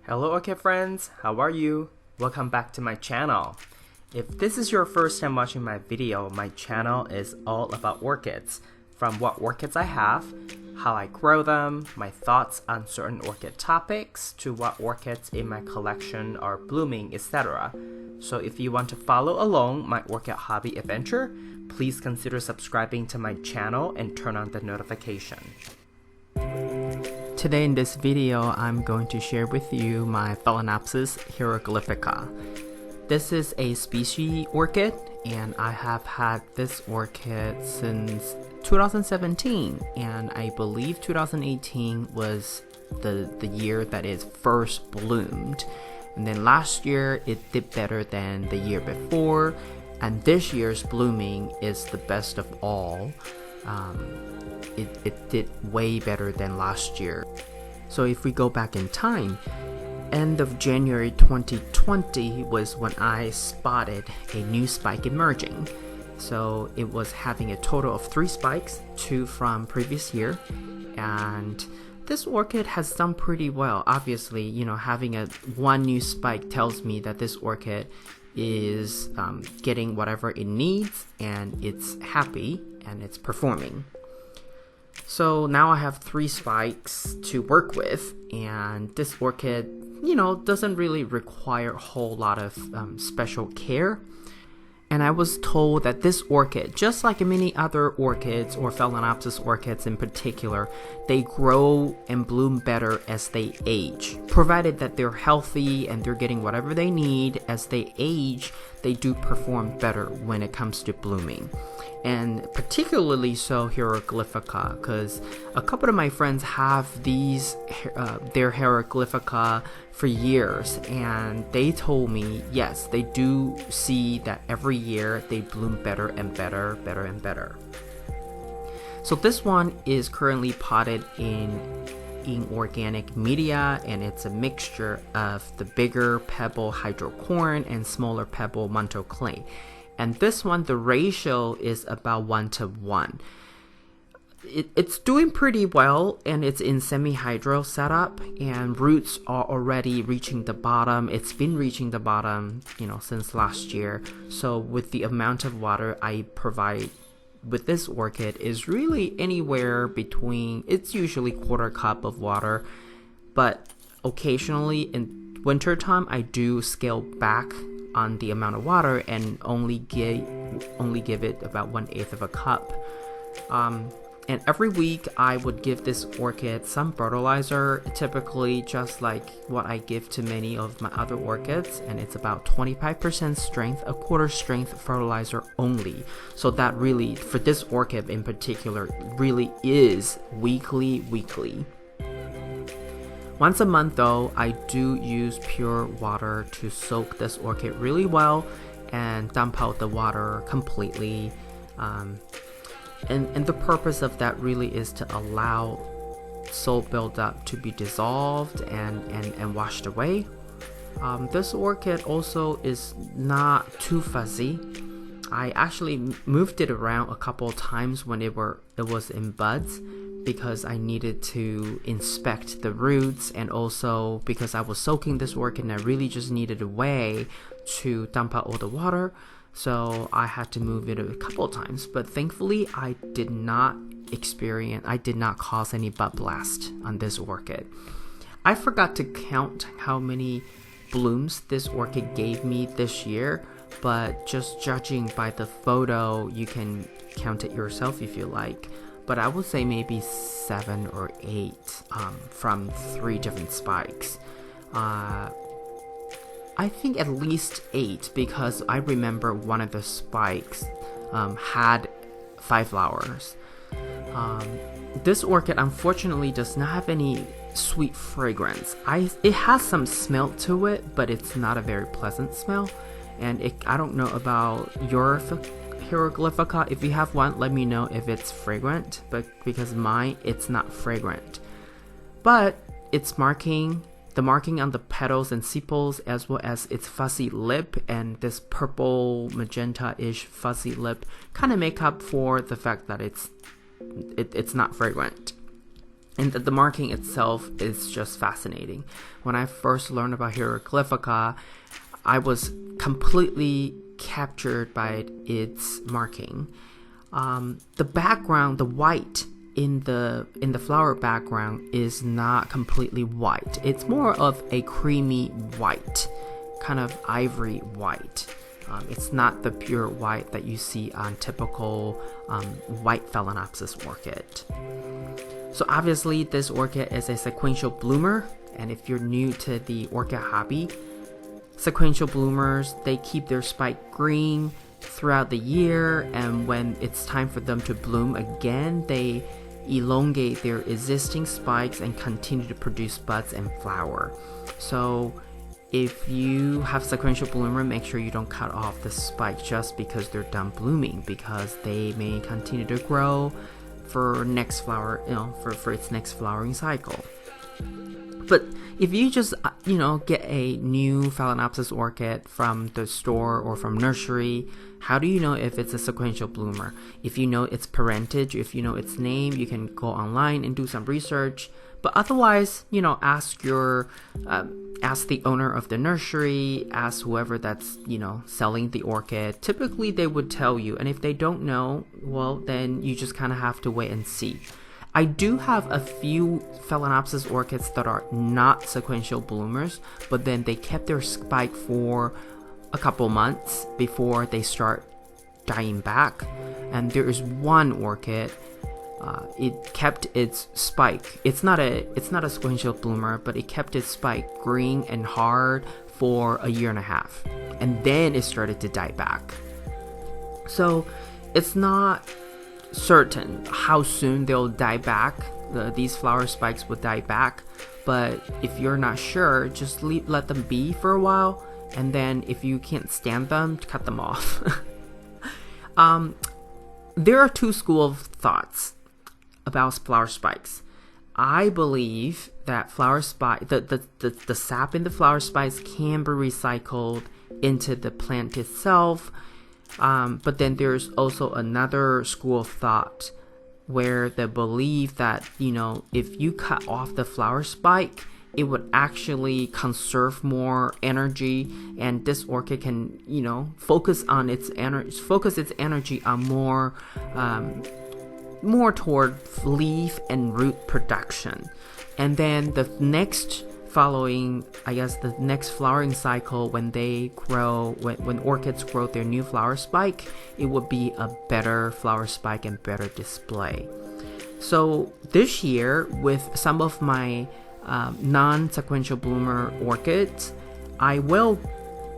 Hello Orchid friends, how are you? Welcome back to my channel. If this is your first time watching my video, my channel is all about orchids. From what orchids I have, how I grow them, my thoughts on certain orchid topics, to what orchids in my collection are blooming, etc. So if you want to follow along my orchid hobby adventure, please consider subscribing to my channel and turn on the notification. Today in this video, I'm going to share with you my Phalaenopsis hieroglyphica. This is a species orchid, and I have had this orchid since 2017, and I believe 2018 was the year that it first bloomed. And then last year, it did better than the year before, and this year's blooming is the best of all. It did way better than last year. So if we go back in time, end of January 2020 was when I spotted a new spike emerging. So it was having a total of 3 spikes, 2 from previous year, and this orchid has done pretty well. Obviously, having one new spike tells me that this orchid is getting whatever it needs, and it's happy and it's performing. So now I have 3 spikes to work with, and this orchid, doesn't really require a whole lot of special care. And I was told that this orchid, just like many other orchids or Phalaenopsis orchids in particular, they grow and bloom better as they age. Provided that they're healthy and they're getting whatever they need as they age, they do perform better when it comes to blooming. And particularly so hieroglyphica, because a couple of my friends have these their hieroglyphica for years, and they told me yes, they do see that every year they bloom better and better and better. So this one is currently potted in organic media, and it's a mixture of the bigger pebble hydrocorn and smaller pebble manto clay. And this one, the ratio is about 1:1. It's doing pretty well, and it's in semi-hydro setup, and roots are already reaching the bottom. It's been reaching the bottom, since last year. So with the amount of water I provide with this orchid is really anywhere between, it's usually 1/4 cup of water, but occasionally in winter time I do scale back on the amount of water and only give it about 1/8 of a cup. And every week I would give this orchid some fertilizer, typically just like what I give to many of my other orchids, and it's about 25% strength, 1/4 strength fertilizer only. So that really, for this orchid in particular, really is weekly. Once a month though, I do use pure water to soak this orchid really well and dump out the water completely. And the purpose of that really is to allow salt buildup to be dissolved and washed away. This orchid also is not too fuzzy. I actually moved it around a couple of times when it was in buds, because I needed to inspect the roots, and also because I was soaking this orchid and I really just needed a way to dump out all the water. So I had to move it a couple of times, but thankfully I did not cause any bud blast on this orchid. I forgot to count how many blooms this orchid gave me this year, but just judging by the photo, you can count it yourself if you like. But I would say maybe 7 or 8 from 3 different spikes. I think at least 8, because I remember one of the spikes had 5 flowers. This orchid unfortunately does not have any sweet fragrance. It has some smell to it, but it's not a very pleasant smell. And I don't know about your hieroglyphica. If you have one, let me know if it's fragrant, but because mine, it's not fragrant. But its the marking on the petals and sepals, as well as its fuzzy lip and this purple magenta-ish fuzzy lip, kind of make up for the fact that it's not fragrant. And the marking itself is just fascinating. When I first learned about hieroglyphica, I was completely captured by its marking. The background, the white in the flower background is not completely white. It's more of a creamy white, kind of ivory white. It's not the pure white that you see on typical white Phalaenopsis orchid. So obviously this orchid is a sequential bloomer, and if you're new to the orchid hobby, sequential bloomers, they keep their spike green throughout the year, and when it's time for them to bloom again, they elongate their existing spikes and continue to produce buds and flower. So if you have sequential bloomer, make sure you don't cut off the spike just because they're done blooming, because they may continue to grow for next flower, for its next flowering cycle. But if you just, get a new Phalaenopsis orchid from the store or from nursery, how do you know if it's a sequential bloomer? If you know its parentage, if you know its name, you can go online and do some research. But otherwise, ask the owner of the nursery, ask whoever that's, selling the orchid. Typically, they would tell you. And if they don't know, well, then you just kind of have to wait and see. I do have a few Phalaenopsis orchids that are not sequential bloomers, but then they kept their spike for a couple months before they start dying back. And there is one orchid, it kept its spike. It's not a sequential bloomer, but it kept its spike green and hard for a year and a half, and then it started to die back. So it's not certain how soon they'll die back. These flower spikes will die back, but if you're not sure, just let them be for a while, and then if you can't stand them, cut them off. There are two schools of thoughts about flower spikes. I believe that flower spike, the sap in the flower spikes can be recycled into the plant itself. But then there's also another school of thought where they believe that, if you cut off the flower spike, it would actually conserve more energy, and this orchid can, focus its energy on more toward leaf and root production. And then the next flowering cycle, when they grow, when orchids grow their new flower spike, it would be a better flower spike and better display. So this year, with some of my non-sequential bloomer orchids, I will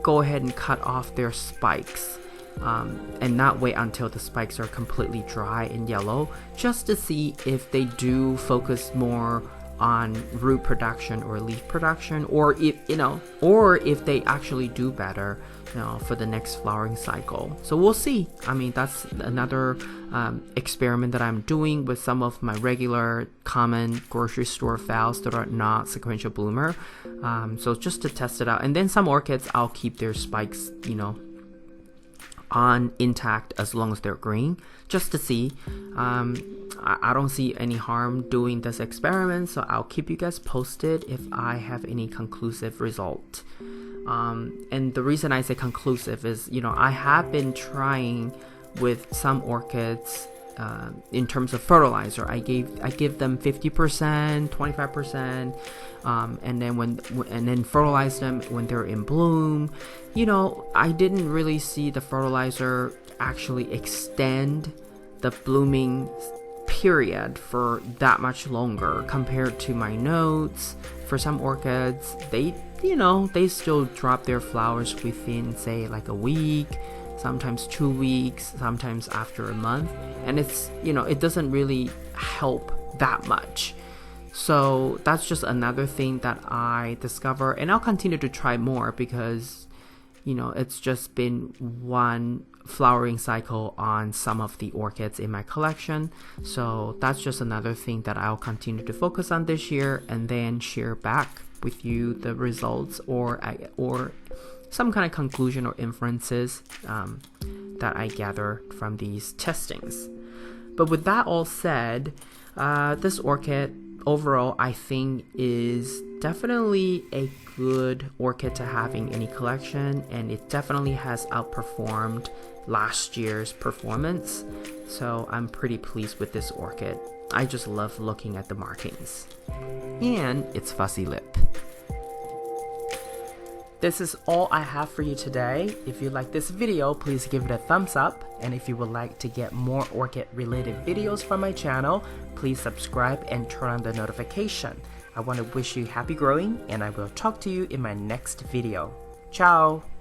go ahead and cut off their spikes and not wait until the spikes are completely dry and yellow, just to see if they do focus more on root production or leaf production, or if they actually do better, for the next flowering cycle. So we'll see. I mean, that's another experiment that I'm doing with some of my regular common grocery store phals that are not sequential bloomer. So just to test it out. And then some orchids, I'll keep their spikes, on intact as long as they're green, just to see. I don't see any harm doing this experiment, so I'll keep you guys posted if I have any conclusive result. And the reason I say conclusive is, I have been trying with some orchids in terms of fertilizer. I give them 50%, 25%, and then fertilize them when they're in bloom. I didn't really see the fertilizer actually extend the blooming period for that much longer compared to my notes. For some orchids, they still drop their flowers within, say, like a week, sometimes 2 weeks, sometimes after a month, and it's it doesn't really help that much. So that's just another thing that I discover, and I'll continue to try more because it's just been one flowering cycle on some of the orchids in my collection. So that's just another thing that I'll continue to focus on this year, and then share back with you the results or some kind of conclusion or inferences that I gather from these testings. But with that all said, this orchid overall, I think is definitely a good orchid to have in any collection, and it definitely has outperformed last year's performance. So I'm pretty pleased with this orchid. I just love looking at the markings. And its fuzzy lip. This is all I have for you today. If you like this video, please give it a thumbs up. And if you would like to get more orchid related videos from my channel, please subscribe and turn on the notification. I want to wish you happy growing, and I will talk to you in my next video. Ciao!